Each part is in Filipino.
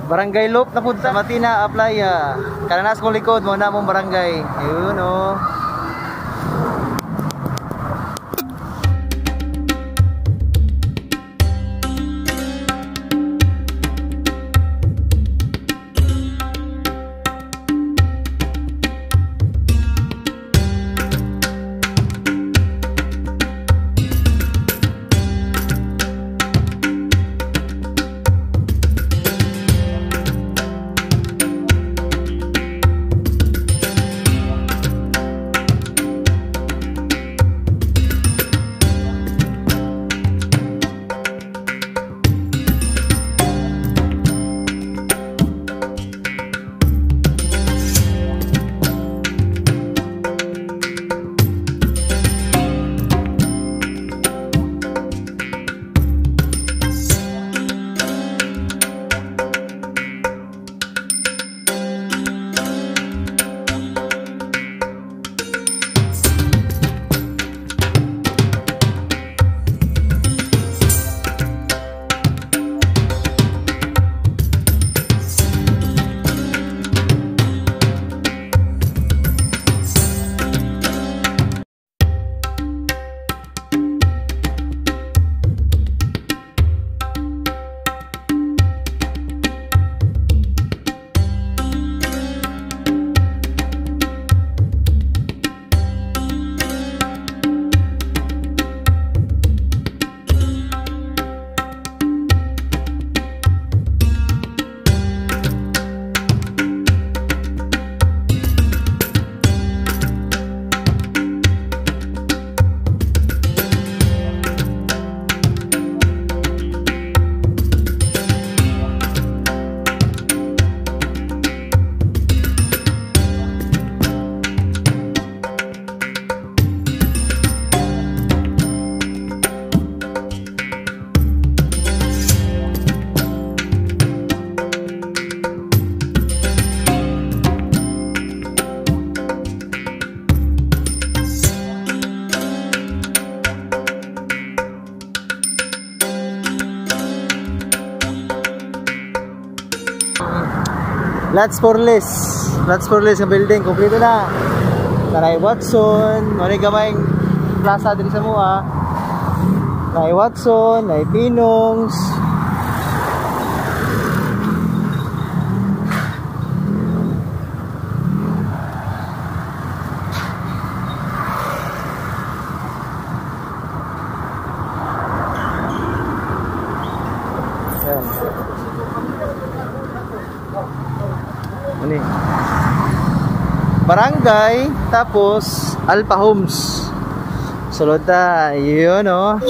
Barangay Loop na punta. Matina, Aplaya. Kananas kong likod, muna mong barangay. Yun o. Lots for less ang building, kompleto na. Taray Watson, maray gamayng plaza diri sa mua. Taray Watson, ay Pinongs. Ini barangay tapos Alpha Homes sulod na yun o.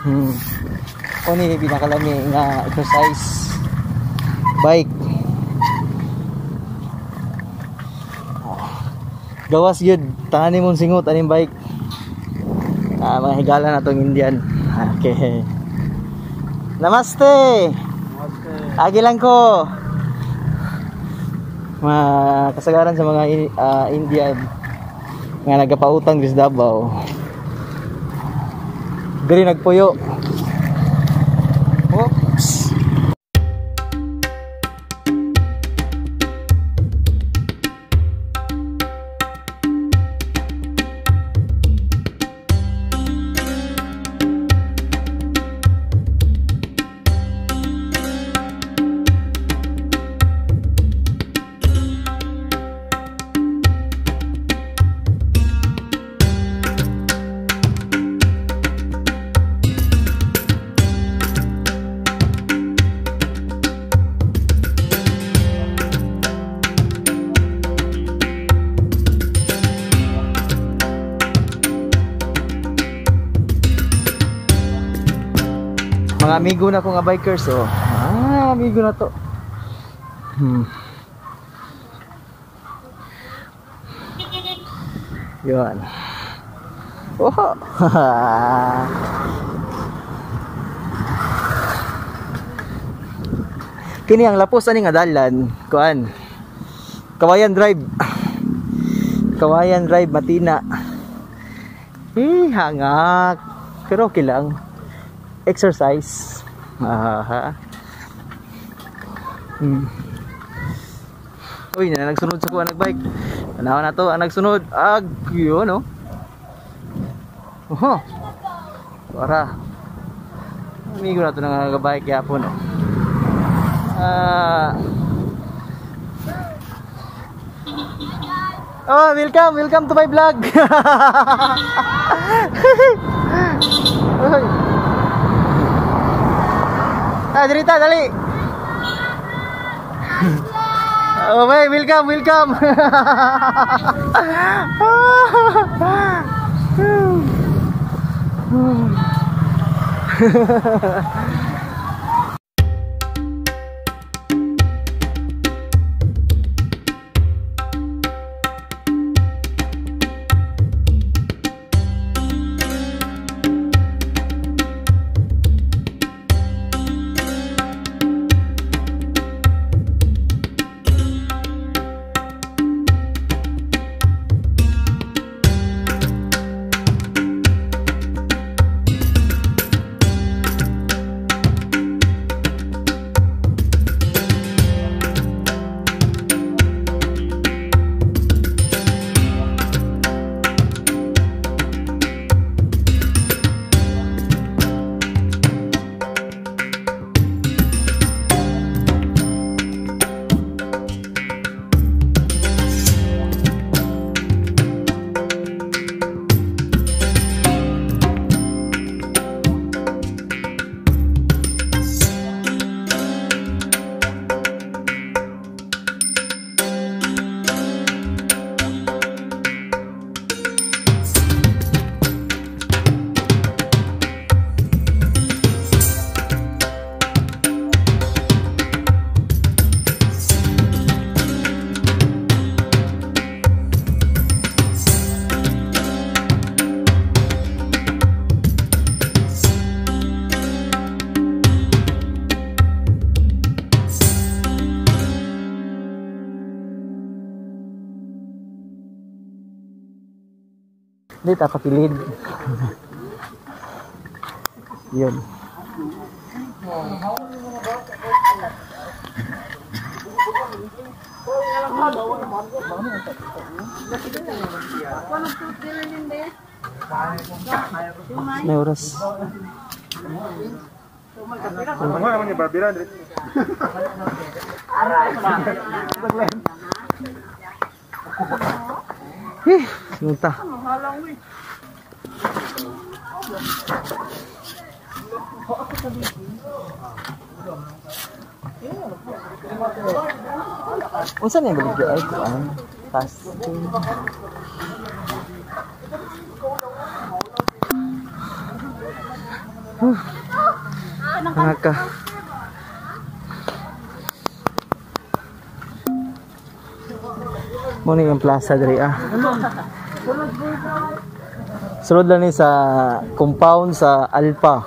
Kuni pinakalami nga exercise bike. Gawas yun, tangan mong singot aning bike. Mga higala na tong Indian. Okay. Namaste. Agi lang ko. Mga kasagaran sa mga Indian nga nagapautang dis Davao. Diri nagpuyo. Oops. Mga amigo na ko nga bikers, oh. Amigo na to. Yun. Oh. Kini ang lapos ani nga dalan, kuan. Kawayan Drive. Kawayan Drive Matina. Hangak. Pero okay lang. Exercise. Uy, na nagsunod sa kuha nagbike. Tanawa na to, ang nagsunod. Yun, no? Para. Amigo na to na nagabike yapon, no? Welcome to my vlog. Dirita, dali. Oh, bye, welcome. Dito ako pilid. Yun. May oras. Sinunta. Unsa na yung baligya ay kuan? Fasting. Naka. Muna yung plaza diri Sulod lang ni sa compound sa Alpa.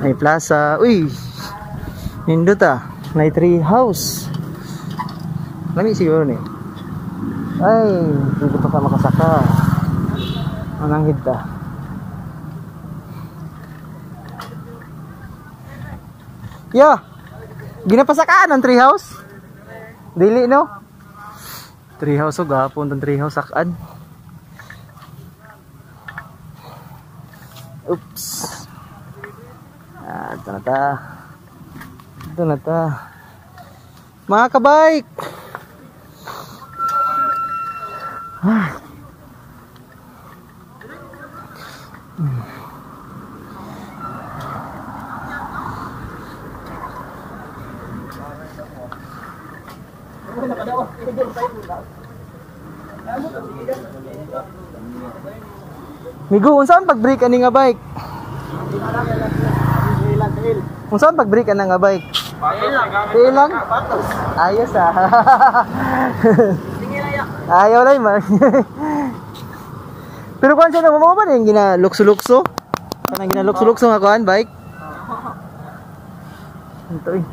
May plaza. Uy! Nindot may tree house. Lami siguro ni. Ay, dito pa ka makasaka. Mananghid ta. Yeah. Ginapasakaan ang tree house? Dili no? Tree house o gapon tong tree house sakad. Oops. Ito na ta. Ito na ta. Mga kabike. Migo, unsaan pag-break ani nga bike? Unsaan pag-break ana nga bike? Ilang? Ayos Ayaw lang man. Pero kuan siya mo ba yung ginalukso-lukso? Kanang ginalukso-lukso nga kuan bike? Ito eh.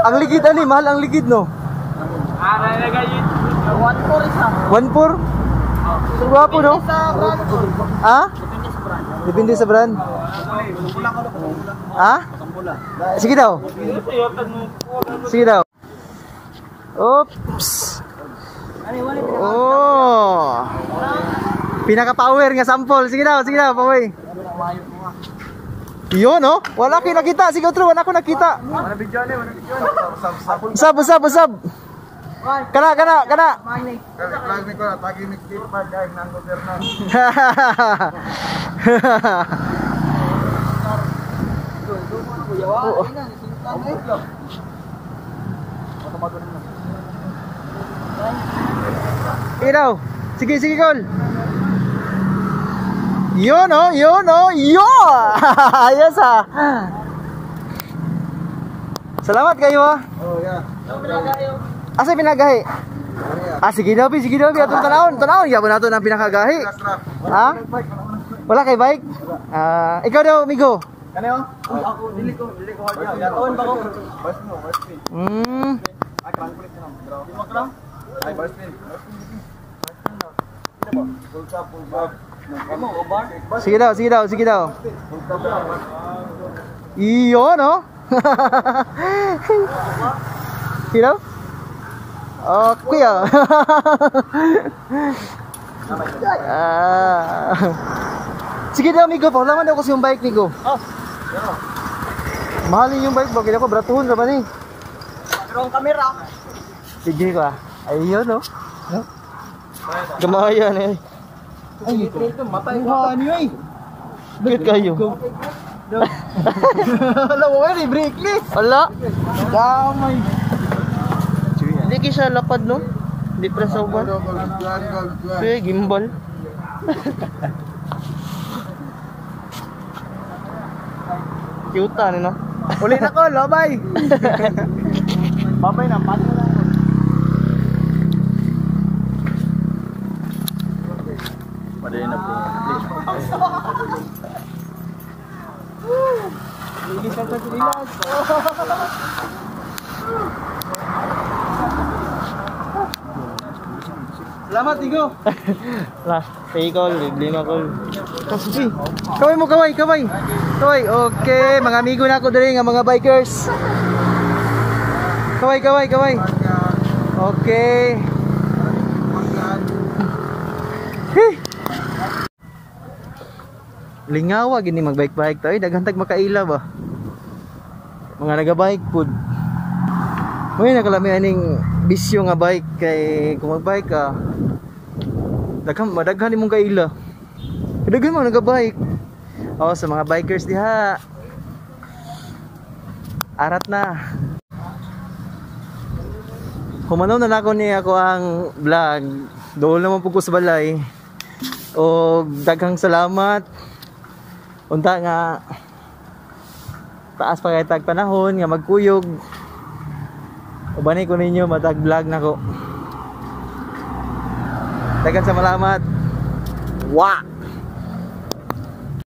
Ang ligid ani, mahal ang ligid no. Nalagay 1.4 isa. 1.4? Guwapo no? Ha? Depende sa brand. Ha? Sige daw. Sige daw. Oops. Oh. Pinaka-power nga sample. Sige daw, paway. Yun, no? Wala kayo nakita. Sige, otro, wala ko nakita. Usab. Kana. Iraw. Sige, Kol. Yun, oh. Ayos, Salamat kayo, Oh, yeah. Asa pinagahi? Sige daw, atong tanawon. Yabo nato ng pinakagahi. Ha? Wala kay bike? Ikaw daw, Migo. Kano? Ako dili ko hard. Gatoon ba ko? Bus mo. Ay kan kulit na. Di mo lang? Ay bus pin. Full back. Mo over. Sige daw. Iyo, no? Sige daw. Okay Sige daw, Migo, paulaman daw kasi yung bike, Migo. Mahalin yung bike, bakit ako, bratuhon ka ba ni? Pero ang camera. Sige ko ayun, no? Gamayan eh. Ay, ito matay ko. Ano yun? Bakit kayo? Alam mo ba, break ni? Wala. Damay. Hindi kayo siya lapad, no? Hindi presoban. Kaya gimbal. Cute no? Uli na ko, labay. Babay na, paano na ako? Padali na po. Linis na sa sililas. Salamat, Tigo. Last, pay call, lima call. Kasi, kaway. Okay, mga amigo na ako dali nga mga bikers. Kaway. Okay. Lingawa gini magbike tayo, daghantag makaila ba. Mga naga-bike pud. May nakalami aning bisyo nga bike kay kung magbike ka madaghan imong kaila. Daghan mo naga-bike. Sa mga bikers diha. Arat na. humanaw na nako ni ako ang vlog. Doon naman po ko sa balay. O daghang salamat. Unta nga taas pa kay tag panahon nga magkuyog. Ubanay ko ninyo matag vlog nako. Daghang salamat. Wa.